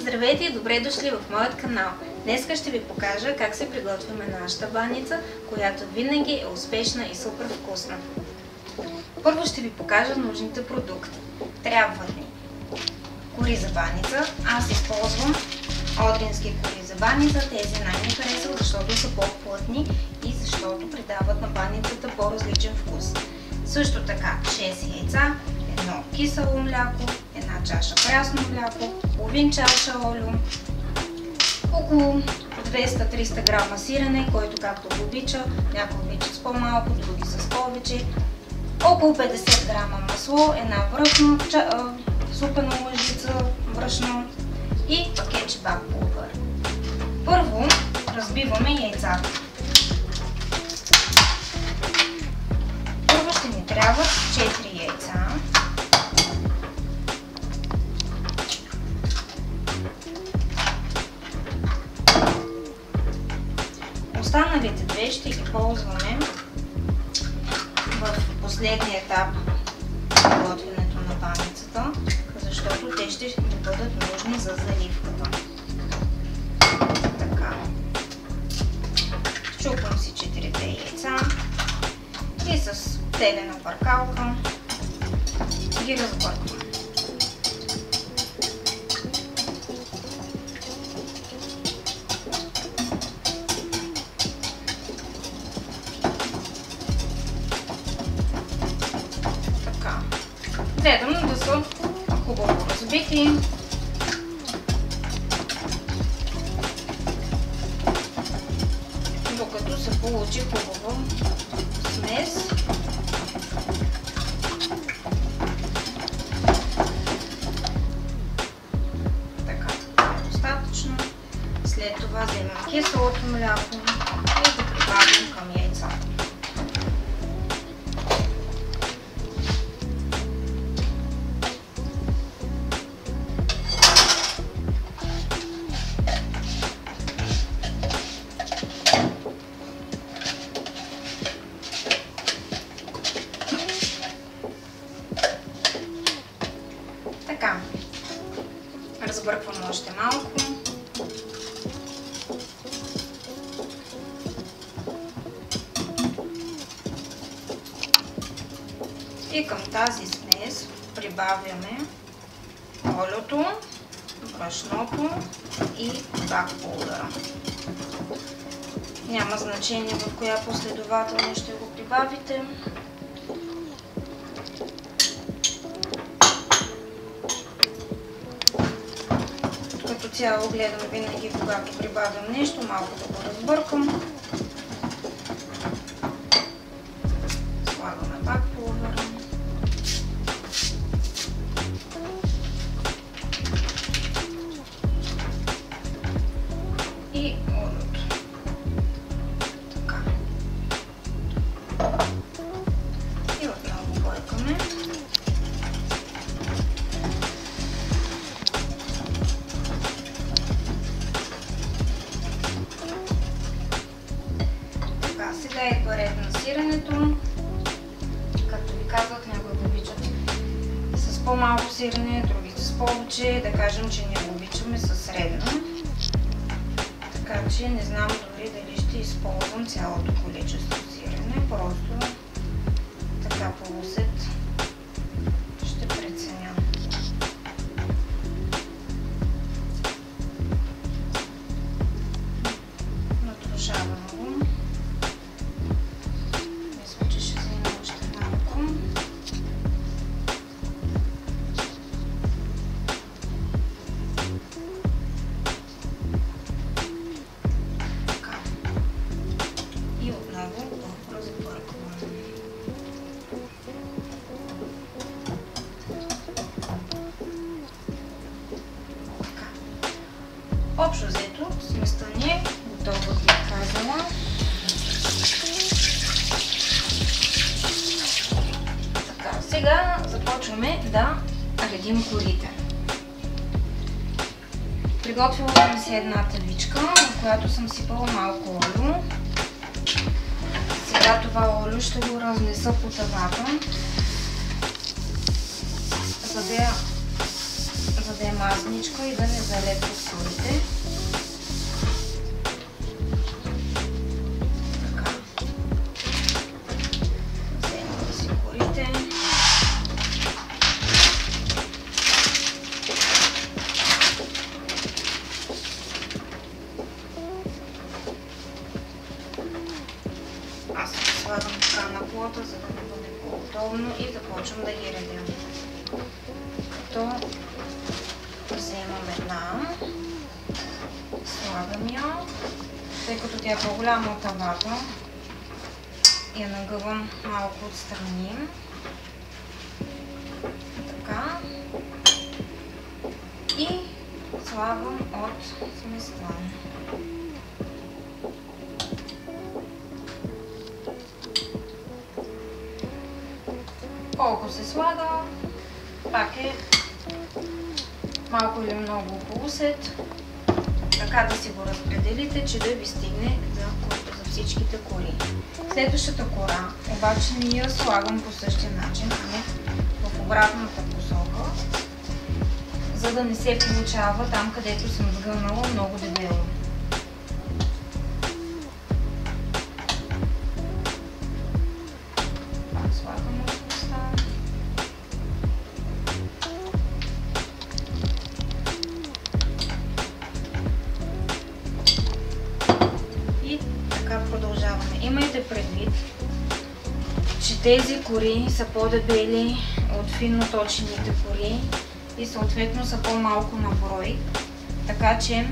Здравейте и добре дошли в моят канал! Днес ще ви покажа как се приготвяме нашата баница, която винаги е успешна и супер вкусна. Първо ще ви покажа нужните продукти. Трябва ни кори за баница. Аз използвам одрински кори за баница. Тези най-ми харесват, защото са по-плътни и защото придават на баницата по-различен вкус. Също така 6 яйца, едно кисело мляко, една чаша прясно мляко, половин чаша олио, около 200-300 грама сирене, който както го обича, някои обичат с по-малко, други с повече, около 50 грама масло, една брашно, супена лъжица брашно и пакетче бак пулвър. Първо разбиваме яйцата. Първо ще ни трябват 4 яйца. Останалите две ще ги ползваме в последния етап на готвенето на баницата, защото те ще ни бъдат нужни за заливката. Така. Чупвам си 4 яйца и с телена бъркалка ги разбърквам. Гледам да са хубаво разбити. Докато се получи хубава смес. Така, достатъчно. След това вземем киселото мляко и го прибавим към яйцата. Така, разбърквам още малко. И към тази смес прибавяме олиото, брашното и бак пулвъра. Няма значение в коя последователност ще го прибавите. Като цяло гледам винаги, когато прибавям нещо, малко да го разбъркам. Слагаме бак пулвъра. И олиото. Така. И отново бъркаме. Сега идва ред на сиренето. Както ви казах, някои го обичат с по-малко сирене, други с повече. Да кажем, че ние го обичаме със средно. Така че не знам дори дали ще използвам цялото количество сирене. Просто така по усет ще преценя. Натрушавам го. И отново го разбърквам. Общо взето, сместа ни е готова, ви казала. Така, сега започваме да редим корите. Приготвила съм си една тавичка, в която съм сипала малко олио. Сега това олио ще го разнеса по тавата, за за да е мазничко и да не залепва курите. Така. Вземаме си курите. Аз слагам така на плота, за да ми бъде по-удобно и започвам да ги редя. Като вземам една, слагам я, тъй като тя е по-голяма от тавата, я нагъвам малко отстрани. Така. И слагам от сместа. Колко се слага, пак е малко или много полусет, така да си го разпределите, че да ви стигне за всичките кори. Следващата кора обаче не я слагам по същия начин, а не в обратната посока, за да не се получава там, където съм сгънала много дебело. Имайте предвид, че тези кори са по-дебели от финно точените кори и съответно са по-малко на брой, така че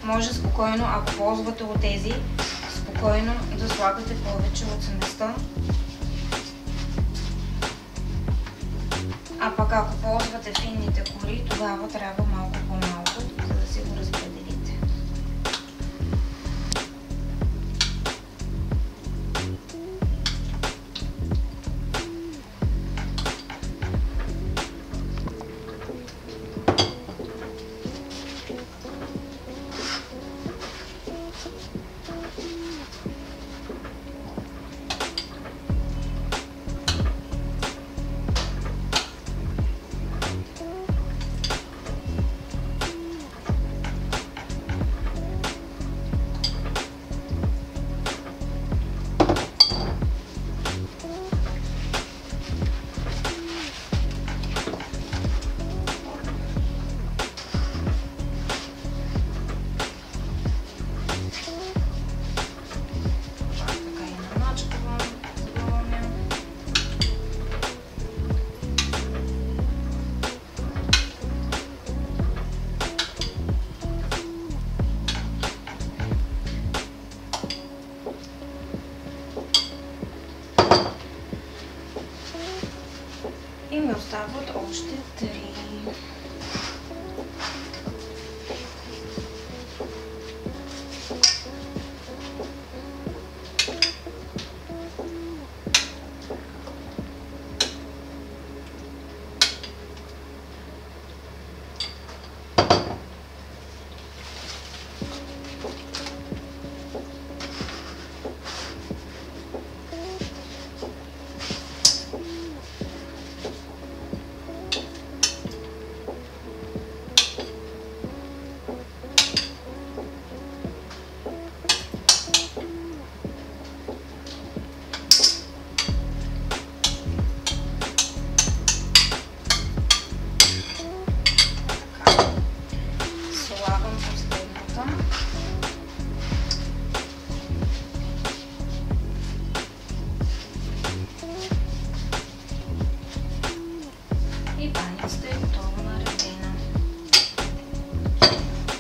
може спокойно, ако ползвате от тези, спокойно да слагате повече от сместа. А пък ако ползвате финните кори, тогава трябва малко по-малко, за да си го разпределите. И ми остават още 3.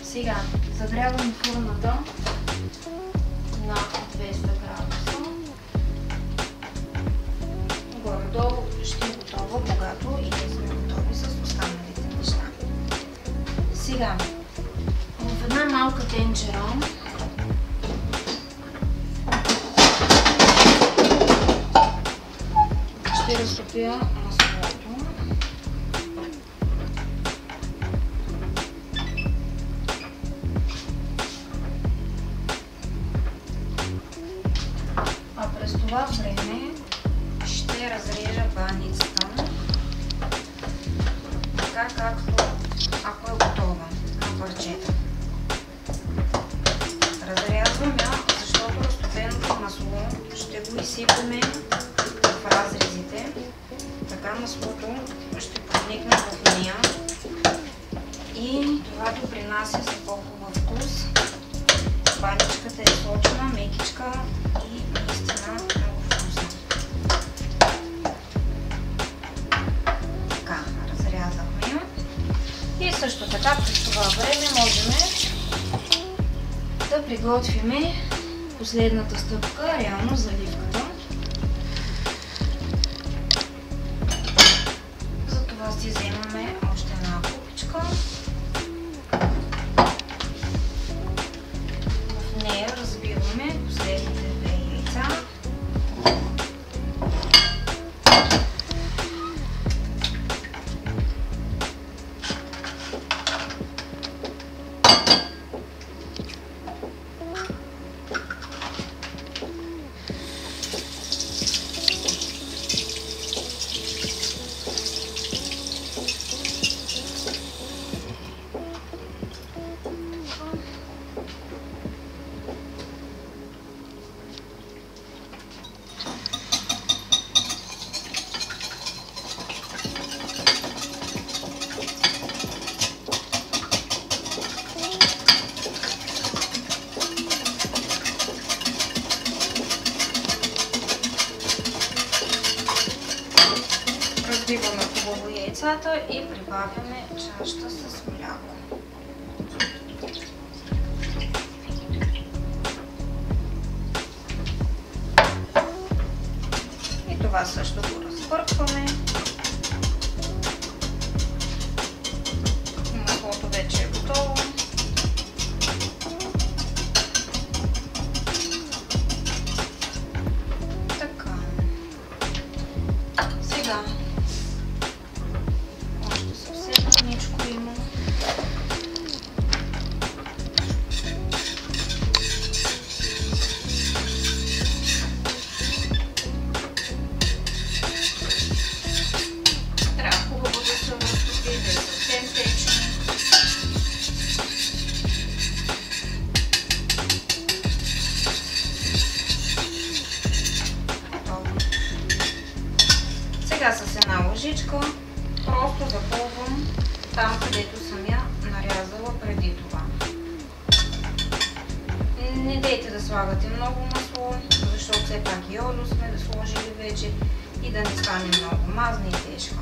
Сега загрявам фурната на 200 градуса. Горе-долу ще е готова, когато и ние сме готови с останалите неща. Сега в една малка тенджера ще разтопя маслото. В това време ще разрежа баницата така, както ако е готова на парчета. Разрязвам я, защото разтопеното масло ще го изсипаме в разрезите. Така маслото ще проникне в нея и това допринася за по-хубав вкус. Баничката е сочна, мекичка и наистина много вкусна. Така, разрязахме я. И също така през това време можем да приготвим последната стъпка, реално заливката. Затова си вземаме още една купичка. В нея разбиваме последните 2 яйца. Разбиваме хубаво яйцата и прибавяме чашата с мляко. И това също го разбъркваме. Маслото вече е готово. Така. Сега сега с една лъжичка просто запълвам там, където съм я нарязала преди това. Не дейте да слагате много масло, защото все пак и олио сме да сложили вече и да не стане много мазна и тежка.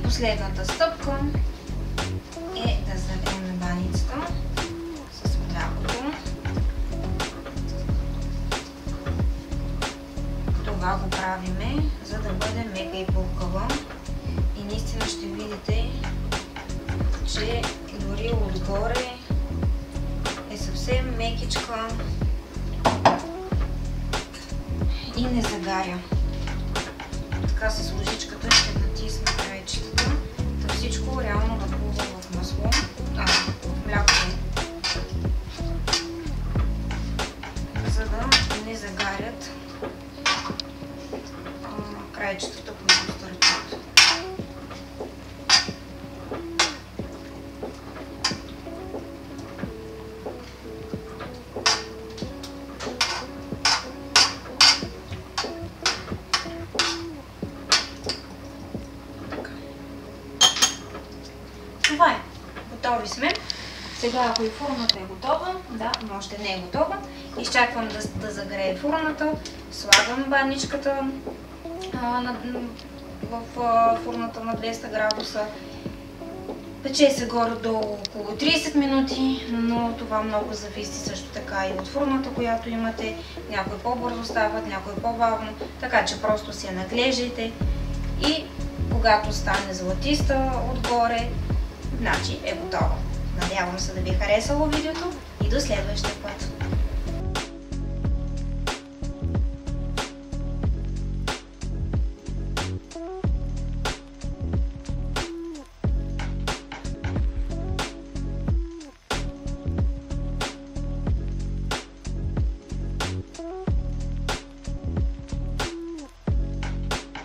Последната стъпка е да залеем баницата с млякото. Това го правиме, за да бъде мека и пухкава. И наистина ще видите, че дори отгоре е съвсем мекичка и не загаря. Така с ложичката ще натисна краечетата, да всичко реално да плува в масло, в мляко, за да не загарят краечетата, които стърчат. Това е. Готови сме. Сега, ако и фурната е готова, да, но още не е готова, изчаквам да загрее фурната, слагам баничката в фурната на 200 градуса. Пече се горе-долу около 30 минути, но това много зависи също така и от фурната, която имате. Някои по-бързо стават, някои по-бавно, така че просто се наглеждайте и когато стане златиста отгоре, значи е готова. Надявам се да ви е харесало видеото и до следващия път.